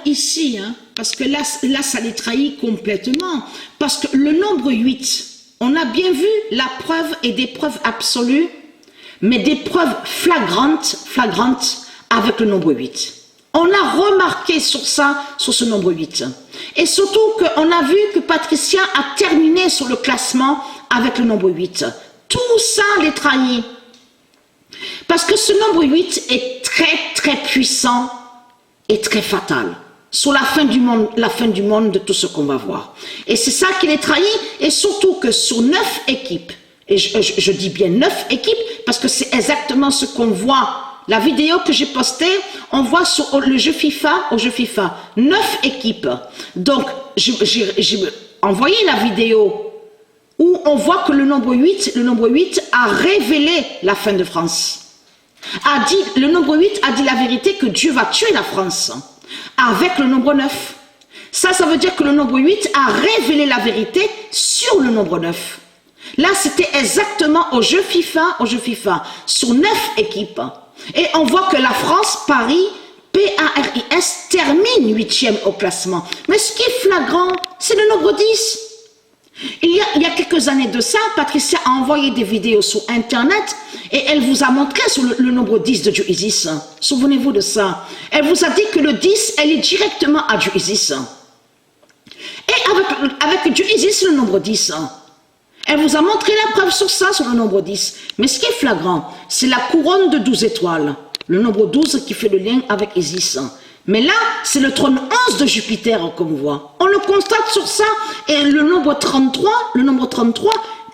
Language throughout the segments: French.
ici, hein, parce que là, ça les trahit complètement. Parce que le nombre 8, on a bien vu la preuve et des preuves absolues, mais des preuves flagrantes avec le nombre 8. On a remarqué sur ça, sur ce nombre 8. Et surtout qu'on a vu que Patricia a terminé sur le classement avec le nombre 8. Tout ça les trahit. Parce que ce nombre 8 est très puissant et très fatal. Sur la fin du monde de tout ce qu'on va voir. Et c'est ça qui les trahit, et surtout que sur 9 équipes, et je dis bien 9 équipes, parce que c'est exactement ce qu'on voit. La vidéo que j'ai postée, on voit sur le jeu FIFA, 9 équipes. Donc, j'ai envoyé la vidéo où on voit que le nombre 8 a révélé la fin de France. Le nombre 8 a dit la vérité que Dieu va tuer la France avec le nombre 9. Ça veut dire que le nombre 8 a révélé la vérité sur le nombre 9. Là, c'était exactement au jeu FIFA, sur 9 équipes. Et on voit que la France, Paris, PARIS, termine 8e au classement. Mais ce qui est flagrant, c'est le nombre 10. Il y a quelques années de ça, Patricia a envoyé des vidéos sur Internet et elle vous a montré sur le nombre 10 de Dieu Isis. Souvenez-vous de ça. Elle vous a dit que le 10, elle est directement à Dieu Isis. Et avec Dieu Isis, le nombre 10. Elle vous a montré la preuve sur ça, sur le nombre 10. Mais ce qui est flagrant, c'est la couronne de 12 étoiles. Le nombre 12 qui fait le lien avec Isis. Mais là, c'est le trône 11 de Jupiter, comme on voit. On le constate sur ça. Et le nombre 33,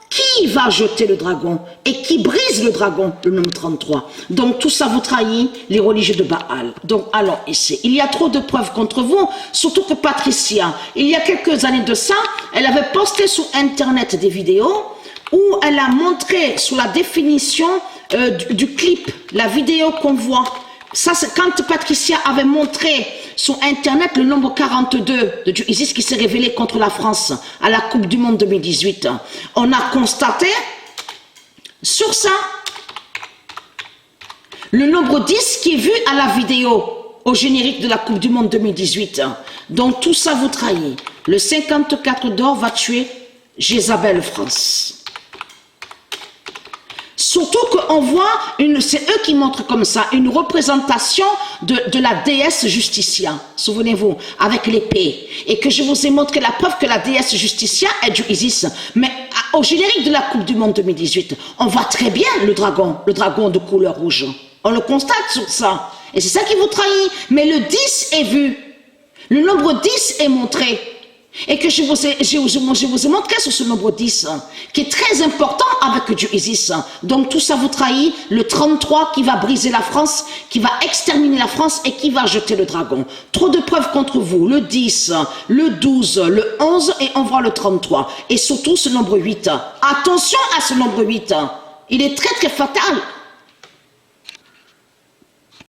qui va jeter le dragon? Et qui brise le dragon? Le nombre 33. Donc tout ça vous trahit, les religieux de Baal. Donc allons ici. Il y a trop de preuves contre vous, surtout que Patricia, il y a quelques années de ça, elle avait posté sur Internet des vidéos où elle a montré sous la définition du clip, la vidéo qu'on voit. Ça, c'est quand Patricia avait montré sur Internet le nombre 42 de Dieu Isis qui s'est révélé contre la France à la Coupe du Monde 2018. On a constaté sur ça le nombre 10 qui est vu à la vidéo au générique de la Coupe du Monde 2018. Donc tout ça vous trahit. Le 54 d'or va tuer Jézabel France. Surtout qu'on voit, c'est eux qui montrent comme ça, une représentation de la déesse Justitia. Souvenez-vous, avec l'épée. Et que je vous ai montré la preuve que la déesse Justitia est du Isis. Mais au générique de la Coupe du Monde 2018, on voit très bien le dragon de couleur rouge. On le constate sur ça. Et c'est ça qui vous trahit. Mais le 10 est vu. Le nombre 10 est montré. Et que je vous ai montré sur ce nombre 10, qui est très important avec Dieu Isis. Donc tout ça vous trahit, le 33 qui va briser la France, qui va exterminer la France et qui va jeter le dragon. Trop de preuves contre vous, le 10, le 12, le 11 et on voit le 33. Et surtout ce nombre 8. Attention à ce nombre 8, il est très fatal.